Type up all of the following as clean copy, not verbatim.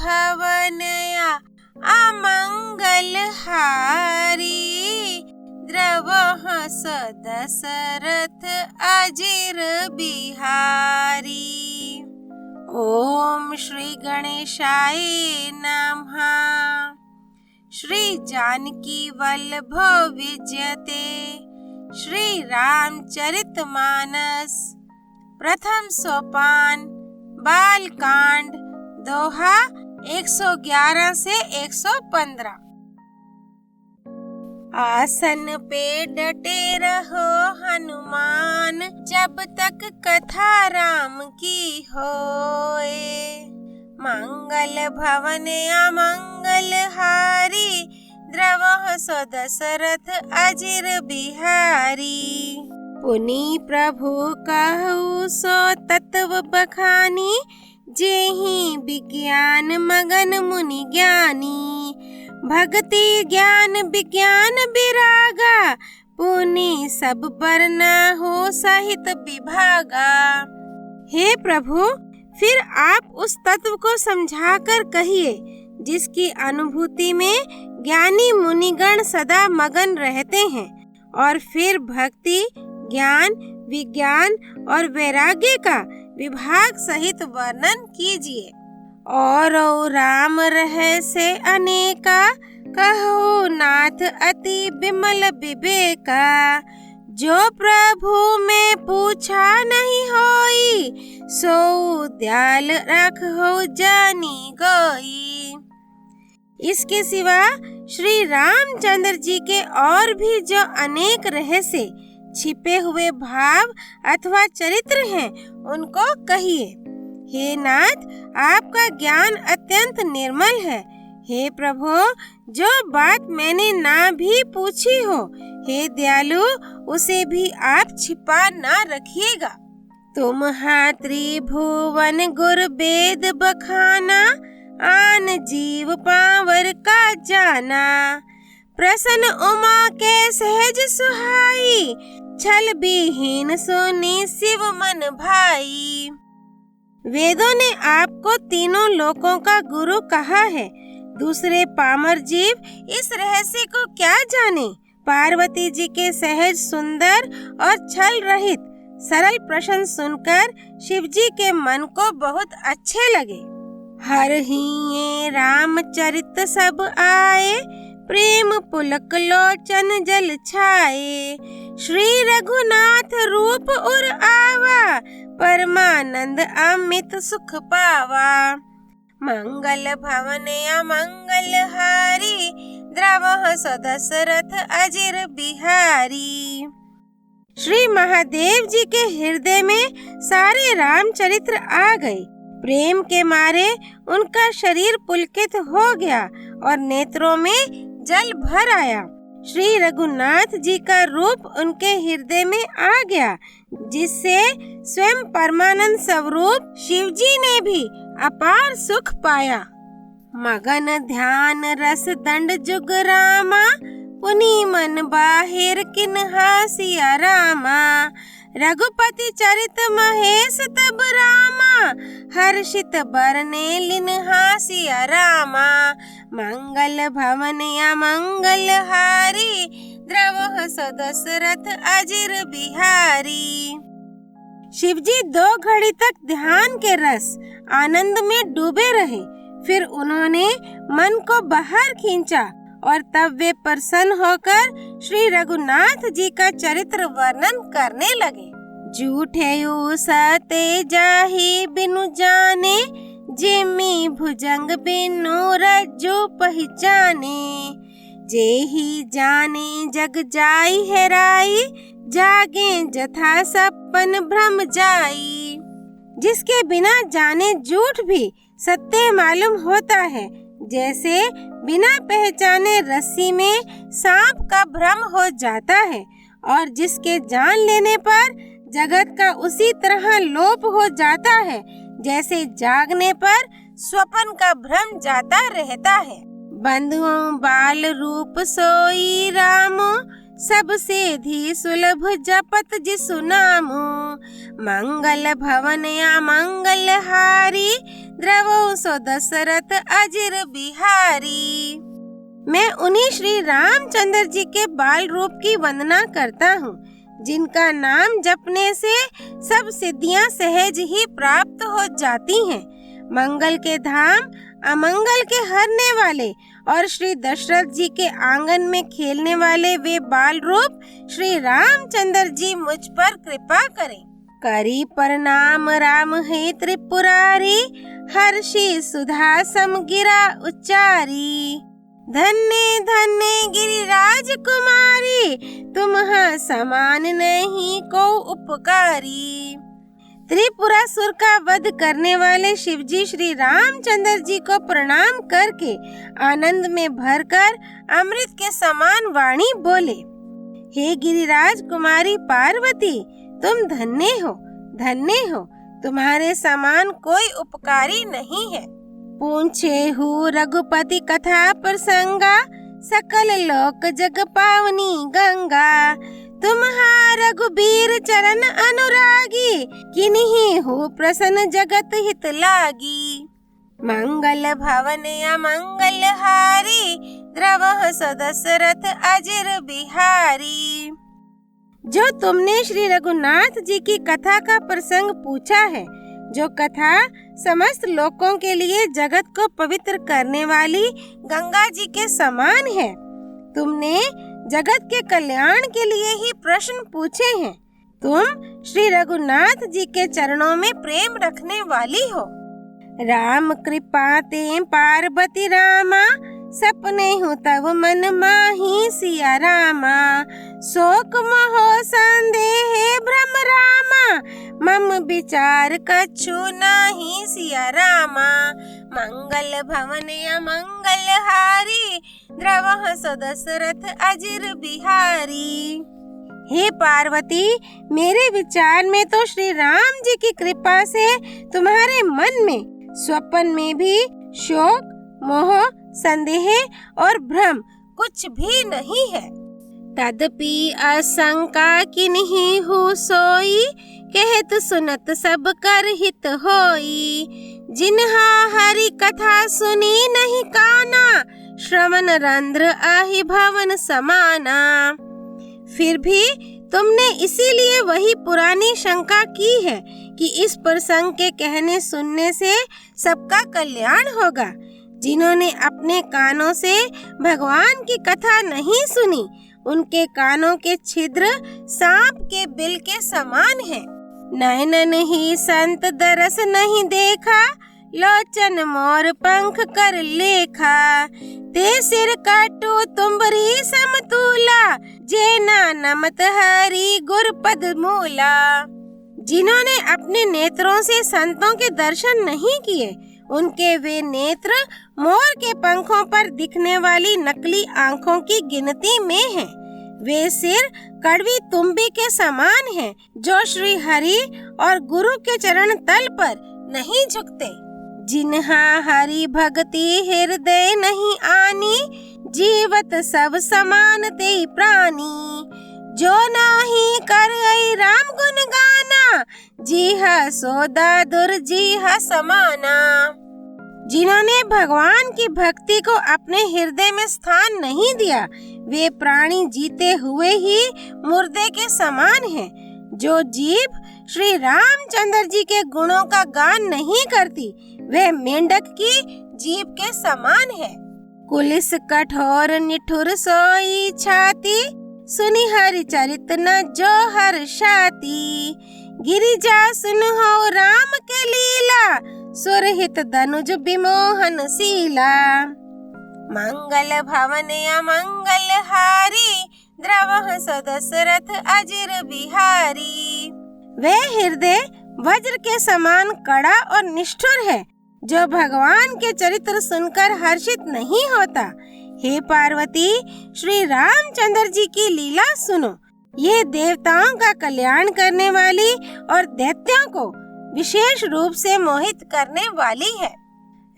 भवनया अमंगल हारी, द्रवः स दशरथ अजिर बिहारी। ओम श्री गणेशाय नमः। श्री जानकी वल्लभ विजयते श्री रामचरितमानस। प्रथम सोपान बालकांड, दोहा 111 से 115। आसन पे डटे रहो हनुमान, जब तक कथा राम की होए। मंगल भवन अमंगल हारी, द्रवः स दशरथ अजिर बिहारी। पुनि प्रभु कहु सो तत्व बखानी, जेहि विज्ञान मगन मुनि ज्ञानी। भक्ति ज्ञान विज्ञान विरागा, पुनि सब पर न हो सहित विभागा। हे प्रभु, फिर आप उस तत्व को समझाकर कहिए जिसकी अनुभूति में ज्ञानी मुनिगण सदा मगन रहते हैं, और फिर भक्ति ज्ञान विज्ञान और वैराग्य का विभाग सहित वर्णन कीजिए। और राम रहस्य अनेका, कहो नाथ अति विमल विवेका। जो प्रभु में पूछा नहीं होई, सो दयाल रखो जानी गोई। इसके सिवा श्री रामचंद्र जी के और भी जो अनेक रहस्य छिपे हुए भाव अथवा चरित्र हैं, उनको कहिए। हे नाथ, आपका ज्ञान अत्यंत निर्मल है। हे प्रभु, जो बात मैंने ना भी पूछी हो, हे दयालु, उसे भी आप छिपा ना रखिएगा। तुम त्रिभुवन गुर वेद बखाना, आन जीव पावर का जाना। प्रसन्न उमा के सहज सुहाई, छल विहीन सुनी शिव मन भाई। वेदों ने आपको तीनों लोकों का गुरु कहा है, दूसरे पामर जीव इस रहस्य को क्या जाने। पार्वती जी के सहज सुंदर और छल रहित सरल प्रश्न सुनकर शिव जी के मन को बहुत अच्छे लगे। हर ही ये रामचरित सब आए, प्रेम पुलक लोचन जल छाए। श्री रघुनाथ रूप उर आवा, परमानंद अमित सुख पावा। मंगल भवन अमंगल हारी, द्रवः स दशरथ अजिर बिहारी। श्री महादेव जी के हृदय में सारे रामचरित्र आ गए। प्रेम के मारे उनका शरीर पुलकित हो गया और नेत्रों में जल भर आया। श्री रघुनाथ जी का रूप उनके हृदय में आ गया, जिससे स्वयं परमानंद स्वरूप शिव जी ने भी अपार सुख पाया। मगन ध्यान रस दंड जुग रामा, पुनि मन बाहिर किन्हा सिया रामा। रघुपति चरित महेश तब रामा, हर्षित बरने लिन्हा सिया रामा। मंगल भवन अमंगल हारी, द्रवः स दशरथ अजिर बिहारी। शिवजी 2 घड़ी तक ध्यान के रस आनंद में डूबे रहे। फिर उन्होंने मन को बाहर खींचा और तब वे प्रसन्न होकर श्री रघुनाथ जी का चरित्र वर्णन करने लगे। झूठे सते जाहि बिनु जाने, जेमी भुजंग बिनु रज्जु पहचाने। जेहि जाने जग जाई हेराई, जागे जथा सपन भ्रम जाई। जिसके बिना जाने झूठ भी सत्य मालूम होता है, जैसे बिना पहचाने रस्सी में सांप का भ्रम हो जाता है, और जिसके जान लेने पर जगत का उसी तरह लोप हो जाता है, जैसे जागने पर स्वप्न का भ्रम जाता रहता है। बंधुओं बाल रूप सोई राम, सबसे धी सुलभ जपत जिसु नामु। मंगल भवन या मंगल हारी, द्रवो सो दशरथ अजिर बिहारी। मैं उन्हीं श्री रामचंद्र जी के बाल रूप की वंदना करता हूँ, जिनका नाम जपने से सब सिद्धियां सहज ही प्राप्त हो जाती हैं। मंगल के धाम, अमंगल के हरने वाले और श्री दशरथ जी के आंगन में खेलने वाले वे बाल रूप श्री रामचंद्र जी मुझ पर कृपा करें। करी प्रणाम राम है त्रिपुरारी, हर्षि सुधा सम गिरा उच्चारी। धन्य धन्य गिरिराज कुमारी, तुम्हां समान नहीं को उपकारी। त्रिपुरासुर का वध करने वाले शिवजी श्री रामचंद्र जी को प्रणाम करके आनंद में भरकर अमृत के समान वाणी बोले, हे गिरिराज कुमारी पार्वती, तुम धन्य हो, तुम्हारे समान कोई उपकारी नहीं है। पूछे हूँ रघुपति कथा प्रसंगा, सकल लोक जग पावनी गंगा। तुम्हारा रघुबीर चरण अनुरागी, किन्हीं हूँ प्रसन्न जगत हित लागी। मंगल भवन या मंगल हारी, द्रवः सो दशरथ अजिर बिहारी। जो तुमने श्री रघुनाथ जी की कथा का प्रसंग पूछा है, जो कथा समस्त लोकों के लिए जगत को पवित्र करने वाली गंगा जी के समान है। तुमने जगत के कल्याण के लिए ही प्रश्न पूछे हैं। तुम श्री रघुनाथ जी के चरणों में प्रेम रखने वाली हो। राम कृपा ते पार्वती रामा, सपने हूँ तब मन माही सिया रामा। शोक मोह संदेह भ्रम रामा, मम विचार कछु नाही सिया रामा। मंगल भवन या मंगल हारी, द्रवः सो दशरथ अजिर बिहारी। हे पार्वती, मेरे विचार में तो श्री राम जी की कृपा से तुम्हारे मन में स्वप्न में भी शोक, मोह, संदेह और भ्रम कुछ भी नहीं है। तदपि आशंका किन्हीं हु सोई, कहत सुनत सब कर हित होई। जिन्हा हरि कथा सुनी नहीं काना, श्रवण रंध्र आहि भवन समाना। फिर भी तुमने इसीलिए वही पुरानी शंका की है कि इस प्रसंग के कहने सुनने से सबका कल्याण होगा। जिन्होंने अपने कानों से भगवान की कथा नहीं सुनी, उनके कानों के छिद्र सांप के बिल के समान हैं। नयन ही संत दरस नहीं देखा, लोचन मोर पंख कर लेखा। ते सिर काटो तुम्बरी समतूला, जेना नमत हरि गुर पद मूला। जिन्होंने अपने नेत्रों से संतों के दर्शन नहीं किए, उनके वे नेत्र मोर के पंखों पर दिखने वाली नकली आँखों की गिनती में हैं। वे सिर कड़वी तुम्बी के समान हैं, जो श्री हरि और गुरु के चरण तल पर नहीं झुकते। जिन्हा हरि भक्ति हृदय नहीं आनी, जीवत सब समान ते प्राणी। जो नाही कर राम गुण गाना, जीहा सोदा दुर जीहा समाना। जिन्होंने भगवान की भक्ति को अपने हृदय में स्थान नहीं दिया, वे प्राणी जीते हुए ही मुर्दे के समान हैं। जो जीभ श्री रामचंद्र जी के गुणों का गान नहीं करती, वे मेंढक की जीभ के समान है। कुलिस कठोर निठुर सोई छाती, सुनि हरि चरित न जो हर्षाती। गिरिजा सुनहो राम के लीला, सुरहित धनुज विमोहन शीला। मंगल भवन या मंगल हारी, द्रवः सो दशरथ अजिर बिहारी। वह हृदय वज्र के समान कड़ा और निष्ठुर है, जो भगवान के चरित्र सुनकर हर्षित नहीं होता। हे पार्वती, श्री रामचंद्र जी की लीला सुनो। ये देवताओं का कल्याण करने वाली और दैत्यों को विशेष रूप से मोहित करने वाली है।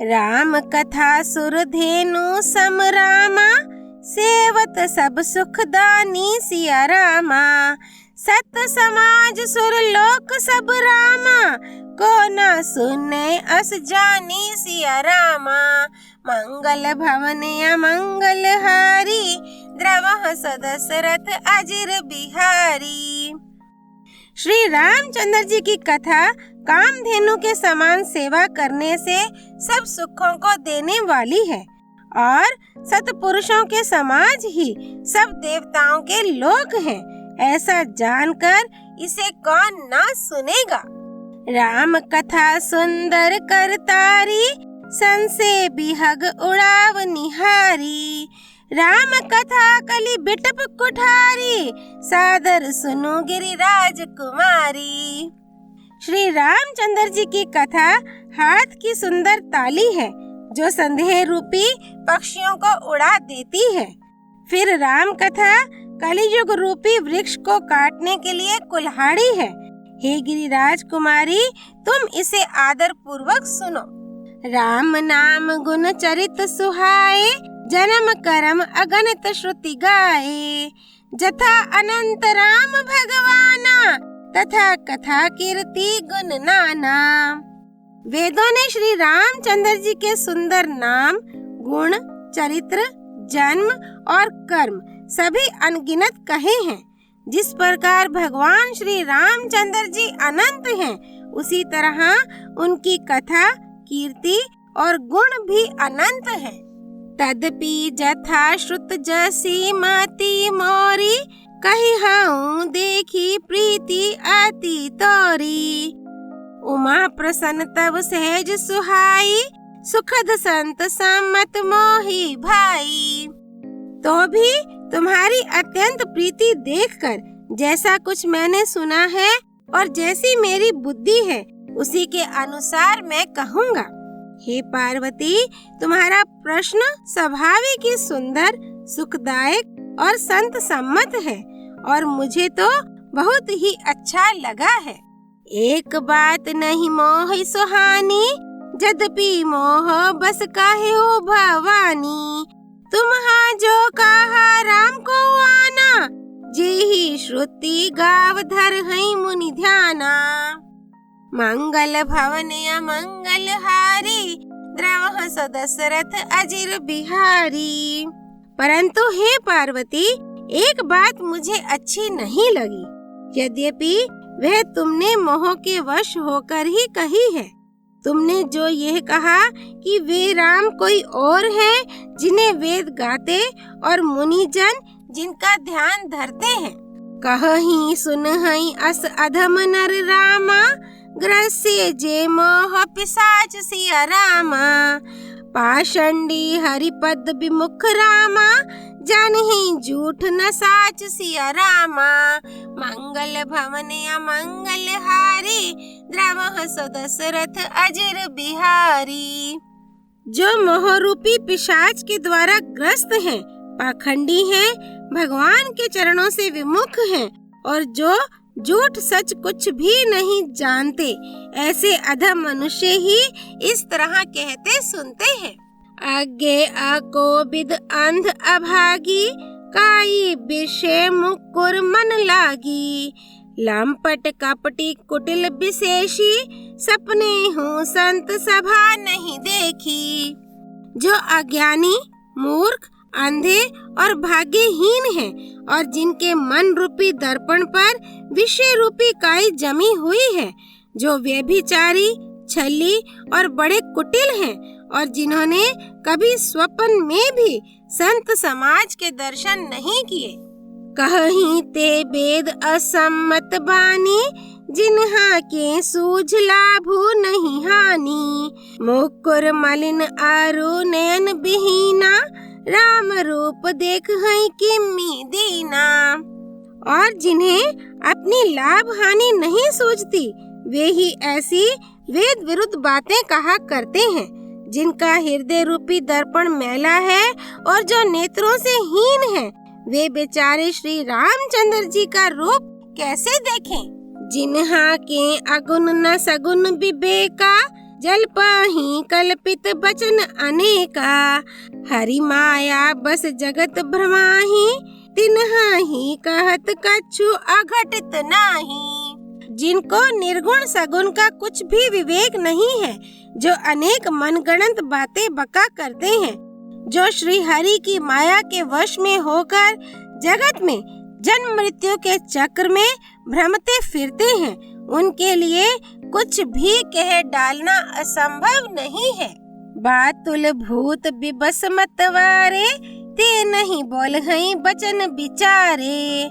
राम कथा सुर धेनु सम रामा, सेवत सब सुखदानी सिया रामा। सत समाज सुर लोक सब रामा, को न सुने अस जानी सिया रामा। मंगल भवन अमंगल हारी, द्रवः सदशरथ अजिर बिहारी। श्री रामचंद्र जी की कथा कामधेनु के समान सेवा करने से सब सुखों को देने वाली है और सतपुरुषों के समाज ही सब देवताओं के लोक हैं। ऐसा जानकर इसे कौन ना सुनेगा। राम कथा सुंदर करतारी, सन से बिहग उड़ाव निहारी। राम कथा कली बिटप कुठारी, सादर सुनो गिरिराज कुमारी। श्री रामचंद्र जी की कथा हाथ की सुंदर ताली है जो संदेह रूपी पक्षियों को उड़ा देती है। फिर राम कथा कलियुग रूपी वृक्ष को काटने के लिए कुल्हाड़ी है। हे गिरिराज कुमारी, तुम इसे आदर पूर्वक सुनो। राम नाम गुण चरित सुहाए, जन्म कर्म अगणित श्रुति गाए। जथा अनंत राम भगवाना, तथा कथा कीर्ति गुण नाना। वेदों ने श्री रामचंद्र जी के सुंदर नाम, गुण, चरित्र, जन्म और कर्म सभी अनगिनत कहे हैं। जिस प्रकार भगवान श्री रामचंद्र जी अनंत हैं, उसी तरह उनकी कथा, कीर्ति और गुण भी अनंत है। तदपि जथा श्रुत जसी मति मोरी, कही हूँ देखी प्रीति अति तोरी। उमा प्रसन्न तब सहज सुहाई, सुखद संत सम्मत मोही भाई। तो भी तुम्हारी अत्यंत प्रीति देखकर जैसा कुछ मैंने सुना है और जैसी मेरी बुद्धि है, उसी के अनुसार मैं कहूँगा। हे पार्वती, तुम्हारा प्रश्न स्वाभाविक ही सुंदर, सुखदायक और संत सम्मत है और मुझे तो बहुत ही अच्छा लगा है। एक बात नहीं मोह सुहानी, यद्यपि मोह बस काहे हो भवानी। तुम्हां जो कहा राम को आना, जेहि श्रुति गाव धर हई मुनि ध्याना। मंगल भवन अमंगल हारी, द्रवः सदशरथ अजिर बिहारी। परंतु हे पार्वती, एक बात मुझे अच्छी नहीं लगी। यद्यपि वह तुमने मोह के वश होकर ही कही है। तुमने जो यह कहा कि वे राम कोई और हैं जिन्हें वेद गाते और मुनिजन जिनका ध्यान धरते हैं। कहहीं सुनहीं अस अधम नर रामा, ग्रस्य जे मोह पिशाच सिया रामा। पाषंडी हरिपद विमुख रामा, जानहि झूठ न साच सिया रामा। मंगल भवन अमंगल हारी, द्रवः सदशरथ अजिर बिहारी। जो मोहरूपी पिशाच के द्वारा ग्रस्त हैं, पाखंडी हैं, भगवान के चरणों से विमुख हैं और जो झूठ सच कुछ भी नहीं जानते, ऐसे अधम मनुष्य ही इस तरह कहते सुनते हैं। आगे अकोबिद अंध अभागी, काई विषय मुकुर मन लागी। लंपट कपटी कुटिल विशेषी, सपने हूँ संत सभा नहीं देखी। जो अज्ञानी, मूर्ख, अंधे और भाग्यहीन हैं और जिनके मन रूपी दर्पण पर विषय रूपी काई जमी हुई है, जो व्यभिचारी, छली और बड़े कुटिल हैं और जिन्होंने कभी स्वप्न में भी संत समाज के दर्शन नहीं किए। कहहीं ते वेद असम्मत बानी, जिन्हा के सूझ लाभू नहीं हानि। मुकुर मलिन आरु नयन बिहीना, राम रूप देख हई किम्मी दीना। और जिन्हें अपनी लाभ हानि नहीं सूझती, वे ही ऐसी वेद विरुद्ध बातें कहा करते हैं। जिनका हृदय रूपी दर्पण मैला है और जो नेत्रों से हीन है, वे बेचारे श्री रामचंद्र जी का रूप कैसे देखें। जिन्हा के अगुण न सगुन विवेका, जल पाही कल्पित बचन अनेका, हरि माया बस जगत भ्रमाही, तिन्हा ही कहत कछु अघटित नाही। जिनको निर्गुण सगुण का कुछ भी विवेक नहीं है, जो अनेक मनगढ़ंत बातें बका करते हैं, जो श्री हरि की माया के वश में होकर जगत में जन्म मृत्यु के चक्र में भ्रमते फिरते हैं, उनके लिए कुछ भी कह डालना असंभव नहीं है। बातुल भूत बिबस मतवारे, ते नहीं बोल हई बचन विचारे।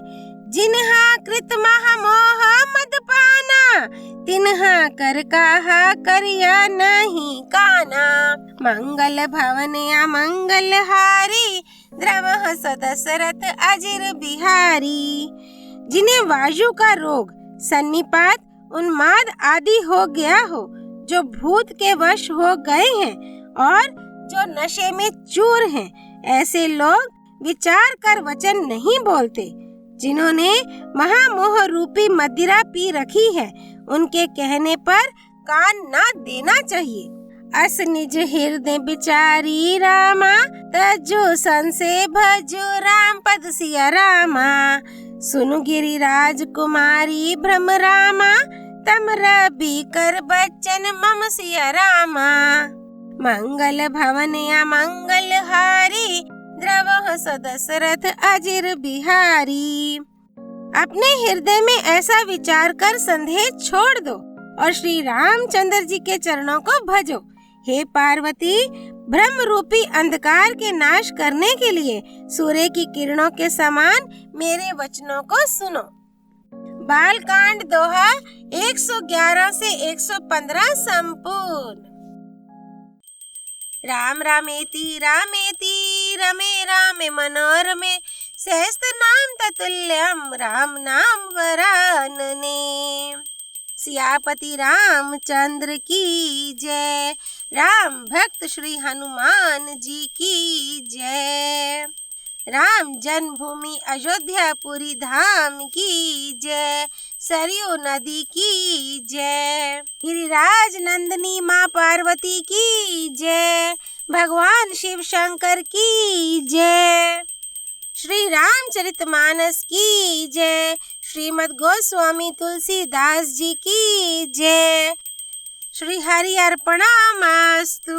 जिन्हा कृत महामोह मदपाना, तिन्हा कर काहा करिया नहीं काना। मंगल भवन अमंगल हारी, द्रवः सदशरथ अजिर बिहारी। जिन्हें वायु का रोग, सन्निपात, उन्माद आदि हो गया हो, जो भूत के वश हो गए हैं और जो नशे में चूर हैं, ऐसे लोग विचार कर वचन नहीं बोलते। जिन्होंने महामोह रूपी मदिरा पी रखी है, उनके कहने पर कान ना देना चाहिए। अस निज हृदय बिचारी रामा, तजो संसे भजो राम पद सिया रामा। सुनु गिरिराज कुमारी भ्रम रामा, तम रवि कर बच्चन मम सिया रामा। मंगल भवन अमंगल हारी, द्रवः सदशरथ अजिर बिहारी। अपने हृदय में ऐसा विचार कर संदेह छोड़ दो और श्री रामचंद्र जी के चरणों को भजो। हे पार्वती, ब्रह्म रूपी अंधकार के नाश करने के लिए सूर्य की किरणों के समान मेरे वचनों को सुनो। बालकांड दोहा 111 से 115 संपूर्ण। राम रामेति रामेति रमे रामे मनोरमे, सहस्त्र नाम ततुल्यम राम नाम वरानने। सियापति रामचंद्र की जय, राम भक्त श्री हनुमान जी की जय। राम जन्मभूमि अयोध्या पुरी धाम की जय, सरयू नदी की जय। गिरिराज नंदिनी माँ पार्वती की जय, भगवान शिव शंकर की जय। श्री रामचरितमानस की जय, श्रीमद् गोस्वामी तुलसीदास जी की जय। श्री हरि अर्पणमस्तु।